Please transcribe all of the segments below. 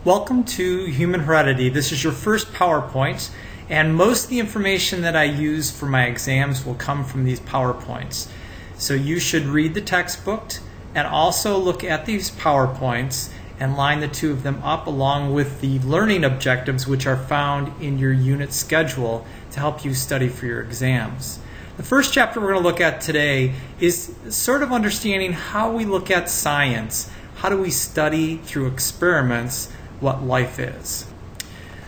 Welcome to Human Heredity. This is your first PowerPoint, and most of the information that I use for my exams will come from these PowerPoints. So you should read the textbook and also look at these PowerPoints and line the two of them up along with the learning objectives which are found in your unit schedule to help you study for your exams. The first chapter we're going to look at today is sort of understanding how we look at science. How do we study through experiments what life is?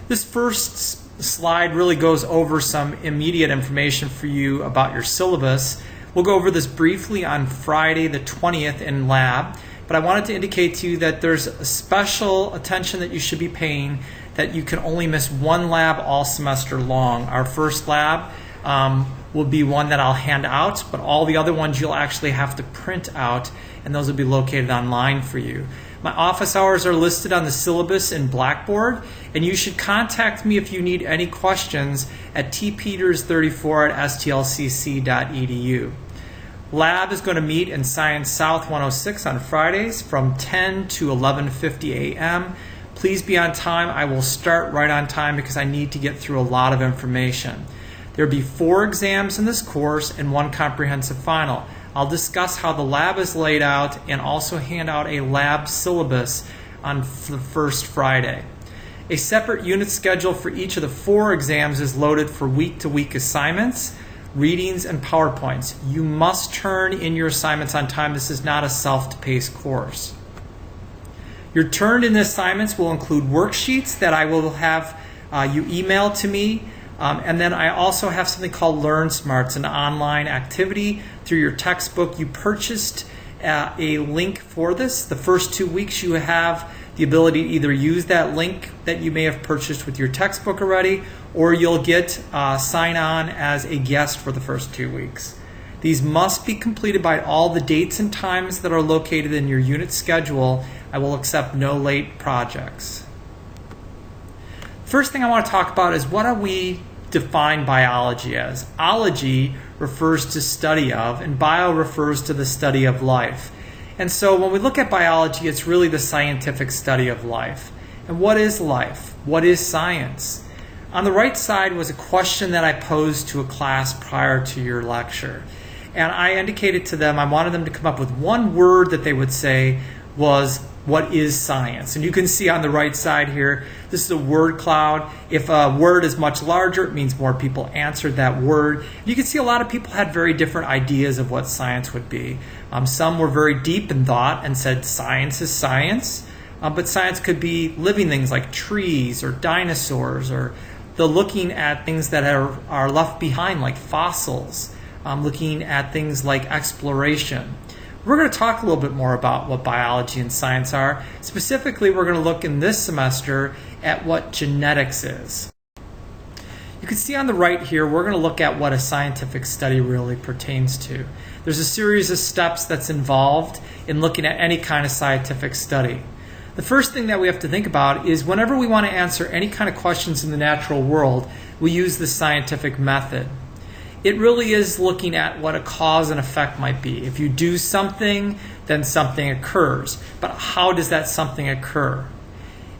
This first slide really goes over some immediate information for you about your syllabus. We'll go over this briefly on Friday the 20th in lab, but I wanted to indicate to you that there's a special attention that you should be paying, that you can only miss one lab all semester long. Our first lab will be one that I'll hand out, but all the other ones you'll actually have to print out, and those will be located online for you. My office hours are listed on the syllabus in Blackboard, and you should contact me if you need any questions at tpeters34@stlcc.edu. Lab is going to meet in Science South 106 on Fridays from 10 to 11:50 a.m. Please be on time. I will start right on time because I need to get through a lot of information. There will be 4 exams in this course and 1 comprehensive final. I'll discuss how the lab is laid out and also hand out a lab syllabus on the first Friday. A separate unit schedule for each of the 4 exams is loaded for week-to-week assignments, readings, and PowerPoints. You must turn in your assignments on time. This is not a self-paced course. Your turned-in assignments will include worksheets that I will have you email to me. And then I also have something called Learn Smarts, an online activity through your textbook. You purchased a link for this. The first 2 weeks you have the ability to either use that link that you may have purchased with your textbook already, or you'll get sign on as a guest for the first 2 weeks. These must be completed by all the dates and times that are located in your unit schedule. I will accept no late projects. First thing I want to talk about is what do we define biology as? Ology refers to study of, and bio refers to the study of life. And so when we look at biology, it's really the scientific study of life. And what is life? What is science? On the right side was a question that I posed to a class prior to your lecture. And I indicated to them I wanted them to come up with one word that they would say was, what is science? And you can see on the right side here, this is a word cloud. If a word is much larger, it means more people answered that word. You can see a lot of people had very different ideas of what science would be. Some were very deep in thought and said science is science, but science could be living things like trees or dinosaurs, or the looking at things that are left behind like fossils, looking at things like exploration. We're going to talk a little bit more about what biology and science are. Specifically, we're going to look in this semester at what genetics is. You can see on the right here, we're going to look at what a scientific study really pertains to. There's a series of steps that's involved in looking at any kind of scientific study. The first thing that we have to think about is whenever we want to answer any kind of questions in the natural world, we use the scientific method. It really is looking at what a cause and effect might be. If you do something, then something occurs. But how does that something occur?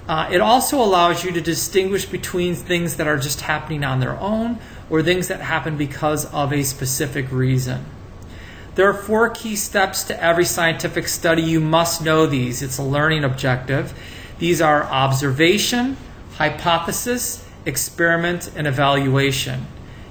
It also allows you to distinguish between things that are just happening on their own or things that happen because of a specific reason. There are 4 key steps to every scientific study. You must know these. It's a learning objective. These are observation, hypothesis, experiment, and evaluation.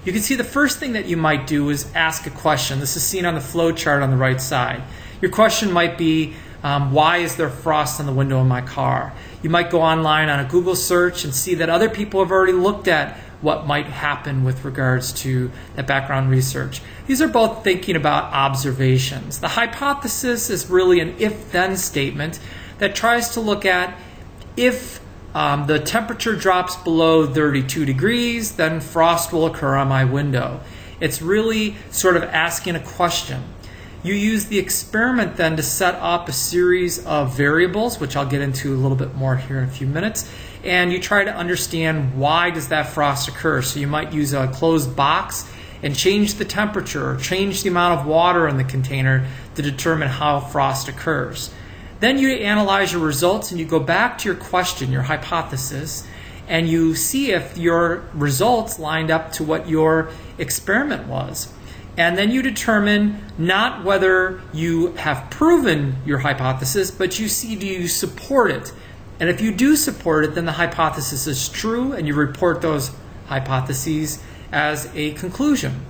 You can see the first thing that you might do is ask a question. This is seen on the flow chart on the right side. Your question might be, why is there frost on the window of my car? You might go online on a Google search and see that other people have already looked at what might happen with regards to that background research. These are both thinking about observations. The hypothesis is really an if-then statement that tries to look at if the temperature drops below 32 degrees, then frost will occur on my window. It's really sort of asking a question. You use the experiment then to set up a series of variables, which I'll get into a little bit more here in a few minutes, and you try to understand why does that frost occur. So you might use a closed box and change the temperature or change the amount of water in the container to determine how frost occurs. Then you analyze your results and you go back to your question, your hypothesis, and you see if your results lined up to what your experiment was. And then you determine not whether you have proven your hypothesis, but you see, do you support it? And if you do support it, then the hypothesis is true, and you report those hypotheses as a conclusion.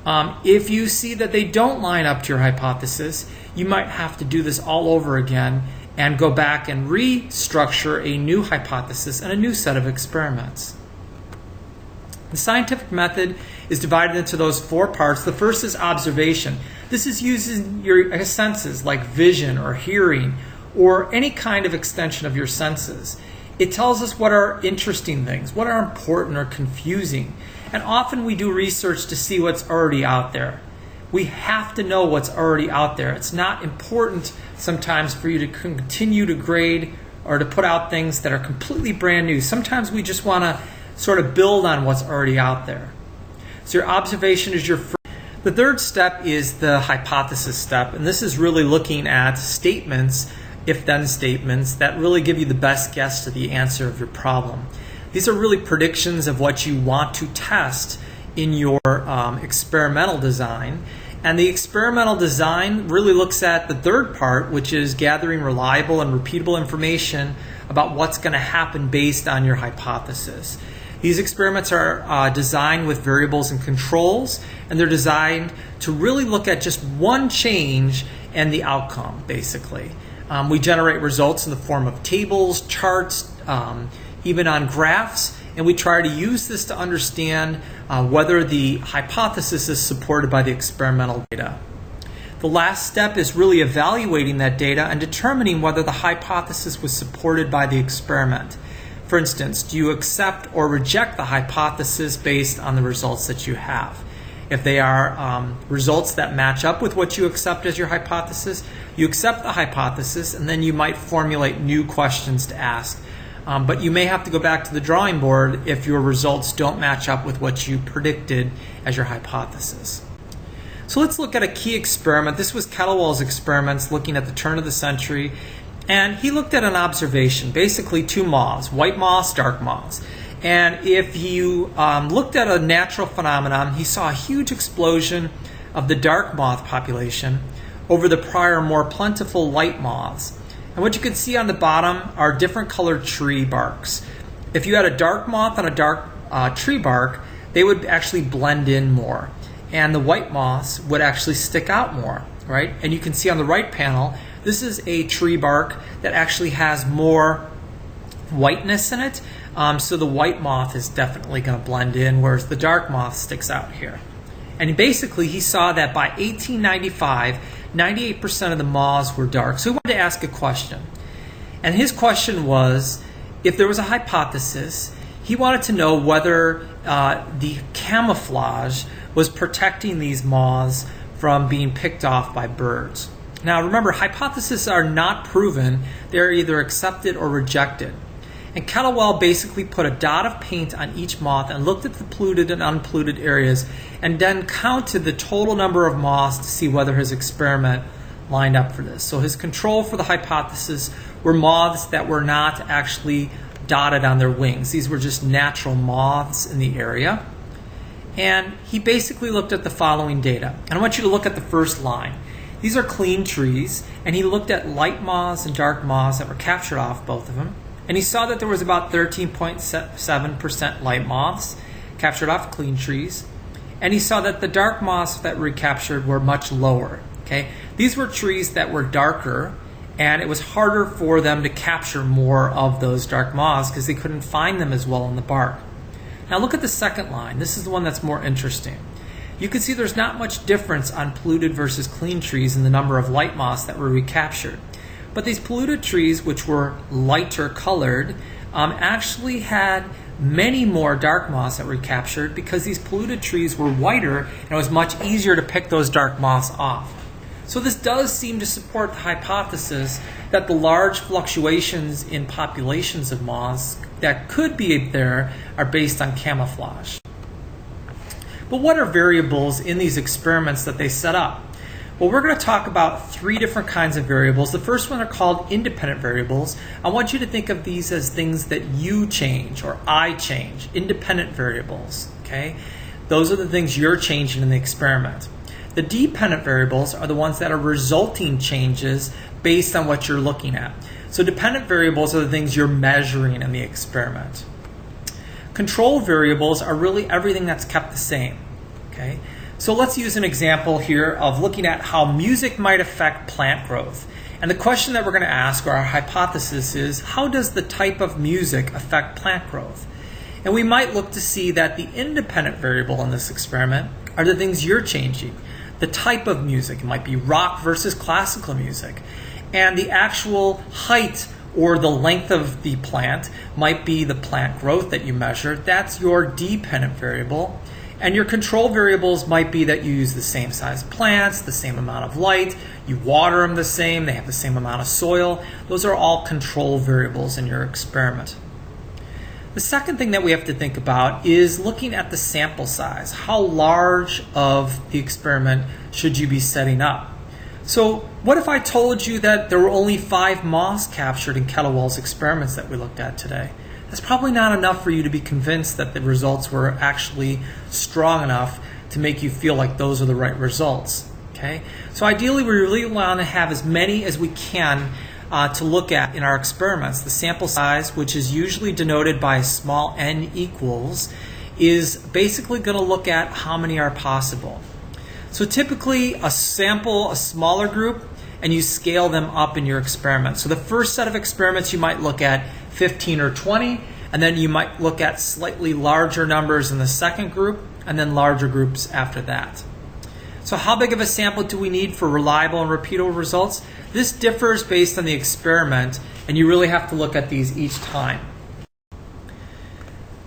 If you see that they don't line up to your hypothesis, you might have to do this all over again and go back and restructure a new hypothesis and a new set of experiments. The scientific method is divided into those 4 parts. The first is observation. This is using your senses like vision or hearing or any kind of extension of your senses. It tells us what are interesting things, what are important or confusing. And often we do research to see what's already out there. We have to know what's already out there. It's not important sometimes for you to continue to grade or to put out things that are completely brand new. Sometimes we just want to sort of build on what's already out there. So your observation is your first. The third step is the hypothesis step, and this is really looking at statements, if-then statements, that really give you the best guess to the answer of your problem. These are really predictions of what you want to test in your experimental design. And the experimental design really looks at the third part, which is gathering reliable and repeatable information about what's going to happen based on your hypothesis. These experiments are designed with variables and controls, and they're designed to really look at just one change and the outcome, basically. We generate results in the form of tables, charts, even on graphs, and we try to use this to understand whether the hypothesis is supported by the experimental data. The last step is really evaluating that data and determining whether the hypothesis was supported by the experiment. For instance, do you accept or reject the hypothesis based on the results that you have? If they are results that match up with what you accept as your hypothesis, you accept the hypothesis, and then you might formulate new questions to ask. But you may have to go back to the drawing board if your results don't match up with what you predicted as your hypothesis. So let's look at a key experiment. This was Kettlewell's experiments looking at the turn of the century. And he looked at an observation, basically 2 moths, white moths, dark moths. And if you looked at a natural phenomenon, he saw a huge explosion of the dark moth population over the prior more plentiful light moths. And what you can see on the bottom are different colored tree barks. If you had a dark moth on a dark tree bark, they would actually blend in more. And the white moths would actually stick out more, right? And you can see on the right panel, this is a tree bark that actually has more whiteness in it. So the white moth is definitely going to blend in, whereas the dark moth sticks out here. And basically, he saw that by 1895, 98% of the moths were dark. So he wanted to ask a question. And his question was, if there was a hypothesis, he wanted to know whether the camouflage was protecting these moths from being picked off by birds. Now remember, hypotheses are not proven. They're either accepted or rejected. And Kettlewell basically put a dot of paint on each moth and looked at the polluted and unpolluted areas and then counted the total number of moths to see whether his experiment lined up for this. So his control for the hypothesis were moths that were not actually dotted on their wings. These were just natural moths in the area. And he basically looked at the following data. And I want you to look at the first line. These are clean trees, and he looked at light moths and dark moths that were captured off both of them. And he saw that there was about 13.7% light moths captured off clean trees. And he saw that the dark moths that were recaptured were much lower. Okay? These were trees that were darker, and it was harder for them to capture more of those dark moths because they couldn't find them as well in the bark. Now look at the second line. This is the one that's more interesting. You can see there's not much difference on polluted versus clean trees in the number of light moths that were recaptured. But these polluted trees, which were lighter colored, actually had many more dark moths that were recaptured because these polluted trees were whiter and it was much easier to pick those dark moths off. So this does seem to support the hypothesis that the large fluctuations in populations of moths that could be there are based on camouflage. But what are variables in these experiments that they set up? Well, we're going to talk about 3 different kinds of variables. The first one are called independent variables. I want you to think of these as things that you change or I change, independent variables. Okay? Those are the things you're changing in the experiment. The dependent variables are the ones that are resulting changes based on what you're looking at. So dependent variables are the things you're measuring in the experiment. Control variables are really everything that's kept the same. Okay? So let's use an example here of looking at how music might affect plant growth. And the question that we're going to ask, or our hypothesis, is how does the type of music affect plant growth? And we might look to see that the independent variable in this experiment are the things you're changing. The type of music, it might be rock versus classical music. And the actual height or the length of the plant might be the plant growth that you measure. That's your dependent variable. And your control variables might be that you use the same size plants, the same amount of light, you water them the same, they have the same amount of soil. Those are all control variables in your experiment. The second thing that we have to think about is looking at the sample size. How large of the experiment should you be setting up? So what if I told you that there were only 5 moths captured in Kettlewell's experiments that we looked at today? That's probably not enough for you to be convinced that the results were actually strong enough to make you feel like those are the right results. Okay? So ideally, we really want to have as many as we can to look at in our experiments. The sample size, which is usually denoted by small n equals, is basically going to look at how many are possible. So typically a sample, a smaller group, and you scale them up in your experiment. So the first set of experiments you might look at 15 or 20, and then you might look at slightly larger numbers in the second group, and then larger groups after that. So how big of a sample do we need for reliable and repeatable results? This differs based on the experiment, and you really have to look at these each time.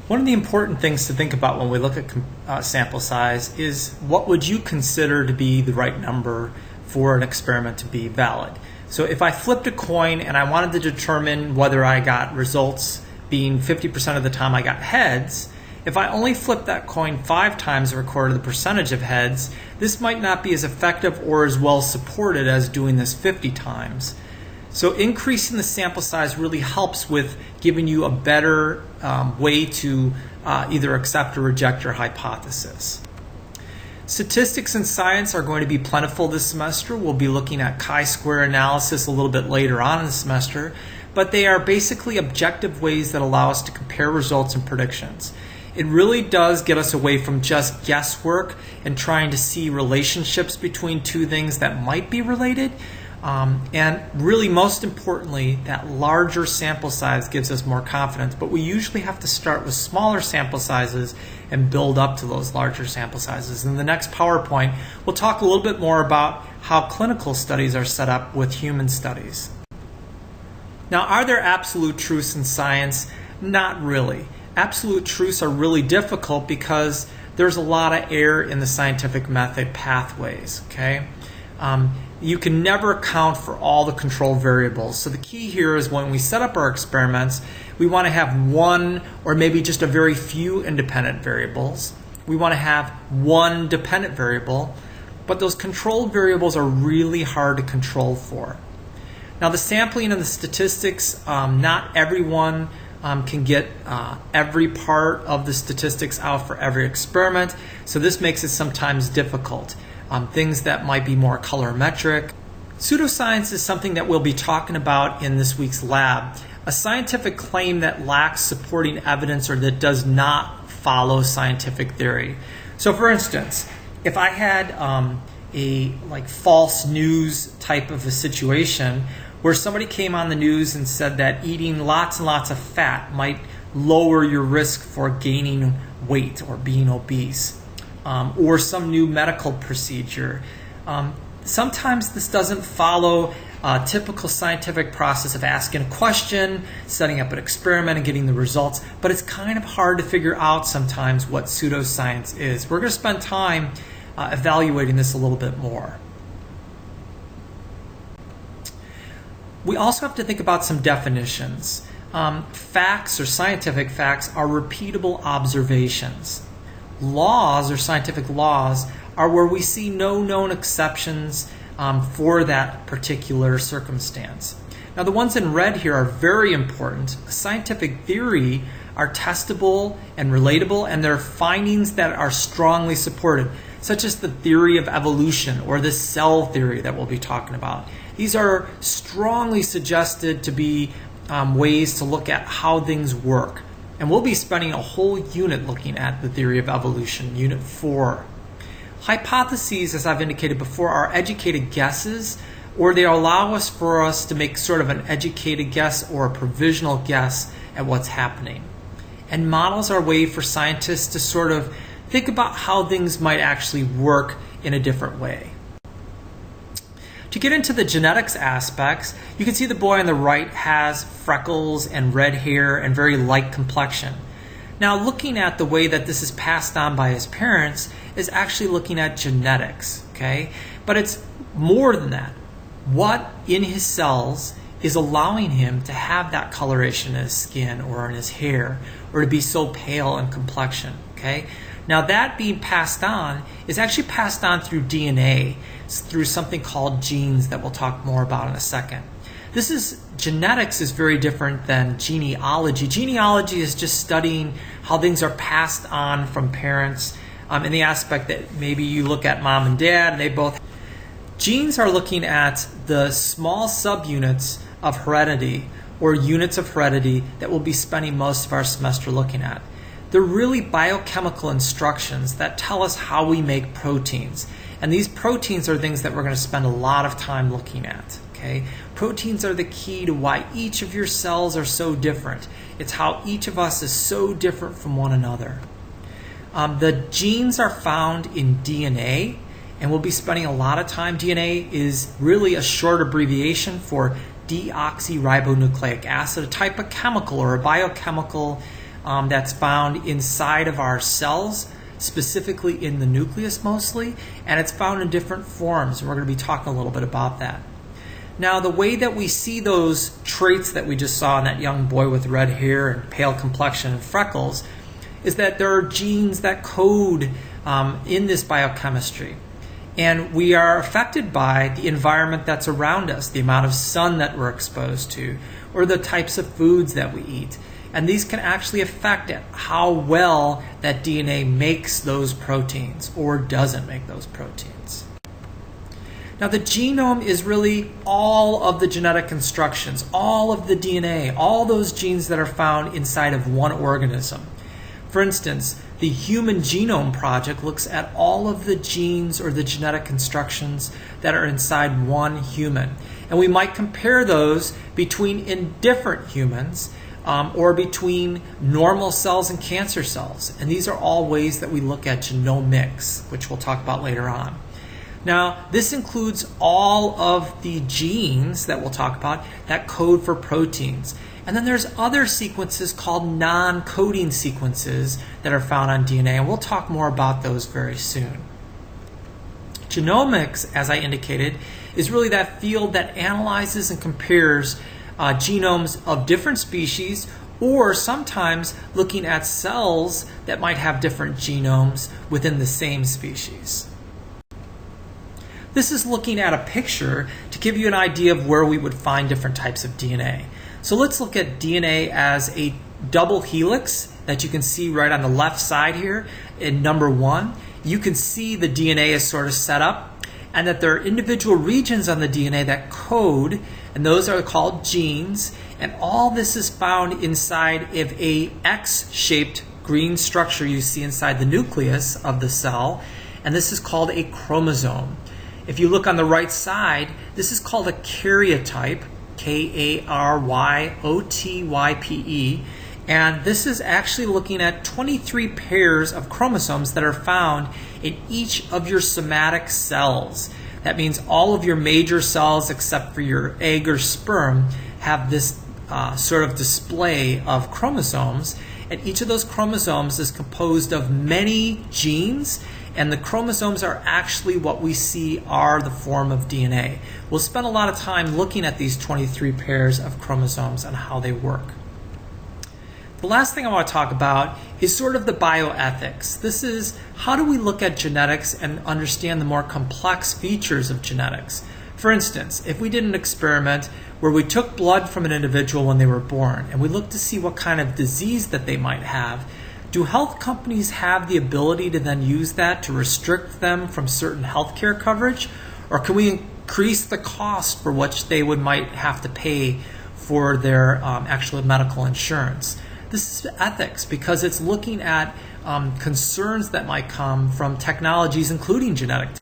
One of the important things to think about when we look at sample size is what would you consider to be the right number for an experiment to be valid. So if I flipped a coin and I wanted to determine whether I got results being 50% of the time I got heads, if I only flipped that coin 5 times and recorded the percentage of heads, this might not be as effective or as well supported as doing this 50 times. So increasing the sample size really helps with giving you a better way to either accept or reject your hypothesis. Statistics and science are going to be plentiful this semester. We'll be looking at chi-square analysis a little bit later on in the semester, but they are basically objective ways that allow us to compare results and predictions. It really does get us away from just guesswork and trying to see relationships between 2 things that might be related. And really, most importantly, that larger sample size gives us more confidence. But we usually have to start with smaller sample sizes and build up to those larger sample sizes. In the next PowerPoint, we'll talk a little bit more about how clinical studies are set up with human studies. Now, are there absolute truths in science? Not really. Absolute truths are really difficult because there's a lot of error in the scientific method pathways. Okay? You can never account for all the control variables. So the key here is when we set up our experiments, we want to have 1 or maybe just a very few independent variables. We want to have 1 dependent variable, but those control variables are really hard to control for. Now the sampling and the statistics, not everyone can get every part of the statistics out for every experiment, so this makes it sometimes difficult. Things that might be more colorimetric. Pseudoscience is something that we'll be talking about in this week's lab. A scientific claim that lacks supporting evidence or that does not follow scientific theory. So for instance, if I had a false news type of a situation where somebody came on the news and said that eating lots and lots of fat might lower your risk for gaining weight or being obese, or some new medical procedure. Sometimes this doesn't follow a typical scientific process of asking a question, setting up an experiment, and getting the results, but it's kind of hard to figure out sometimes what pseudoscience is. We're going to spend time evaluating this a little bit more. We also have to think about some definitions. Facts or scientific facts are repeatable observations. Laws or scientific laws are where we see no known exceptions for that particular circumstance. Now the ones in red here are very important. Scientific theory are testable and relatable, and they're findings that are strongly supported, such as the theory of evolution or the cell theory that we'll be talking about. These are strongly suggested to be ways to look at how things work. And we'll be spending a whole unit looking at the theory of evolution, Unit 4. Hypotheses, as I've indicated before, are educated guesses, or they allow us to make sort of an educated guess or a provisional guess at what's happening. And models are a way for scientists to sort of think about how things might actually work in a different way. To get into the genetics aspects, you can see the boy on the right has freckles and red hair and very light complexion. Now, looking at the way that this is passed on by his parents is actually looking at genetics, okay? But it's more than that. What in his cells is allowing him to have that coloration in his skin or in his hair, or to be so pale in complexion, okay? Now that being passed on is actually passed on through DNA, through something called genes that we'll talk more about in a second. Genetics is very different than genealogy. Genealogy is just studying how things are passed on from parents in the aspect that maybe you look at mom and dad and they both. Genes are looking at the small subunits of heredity or units of heredity that we'll be spending most of our semester looking at. They're really biochemical instructions that tell us how we make proteins. And these proteins are things that we're going to spend a lot of time looking at. Okay? Proteins are the key to why each of your cells are so different. It's how each of us is so different from one another. The genes are found in DNA, and we'll be spending a lot of time. DNA is really a short abbreviation for deoxyribonucleic acid, a type of chemical or a biochemical that's found inside of our cells, specifically in the nucleus mostly, and it's found in different forms. We're going to be talking a little bit about that. Now, the way that we see those traits that we just saw in that young boy with red hair and pale complexion and freckles is that there are genes that code in this biochemistry. And we are affected by the environment that's around us, the amount of sun that we're exposed to, or the types of foods that we eat. And these can actually affect how well that DNA makes those proteins or doesn't make those proteins. Now, the genome is really all of the genetic instructions, all of the DNA, all those genes that are found inside of one organism. For instance, the Human Genome Project looks at all of the genes or the genetic instructions that are inside one human. And we might compare those between different humans or between normal cells and cancer cells. And these are all ways that we look at genomics, which we'll talk about later on. Now, this includes all of the genes that we'll talk about that code for proteins. And then there's other sequences called non-coding sequences that are found on DNA, and we'll talk more about those very soon. Genomics, as I indicated, is really that field that analyzes and compares genomes of different species, or sometimes looking at cells that might have different genomes within the same species. This is looking at a picture to give you an idea of where we would find different types of DNA. So let's look at DNA as a double helix that you can see right on the left side here in number 1. You can see the DNA is sort of set up, and that there are individual regions on the DNA that code, and those are called genes, and all this is found inside of a X-shaped green structure you see inside the nucleus of the cell, and this is called a chromosome. If you look on the right side, this is called a karyotype, Karyotype, and this is actually looking at 23 pairs of chromosomes that are found in each of your somatic cells. That means all of your major cells except for your egg or sperm have this sort of display of chromosomes, and each of those chromosomes is composed of many genes, and the chromosomes are actually what we see are the form of DNA. We'll spend a lot of time looking at these 23 pairs of chromosomes and how they work. The last thing I want to talk about is sort of the bioethics. This is how do we look at genetics and understand the more complex features of genetics. For instance, if we did an experiment where we took blood from an individual when they were born and we looked to see what kind of disease that they might have, do health companies have the ability to then use that to restrict them from certain healthcare coverage? Or can we increase the cost for which they might have to pay for their actual medical insurance? This is ethics because it's looking at concerns that might come from technologies, including genetic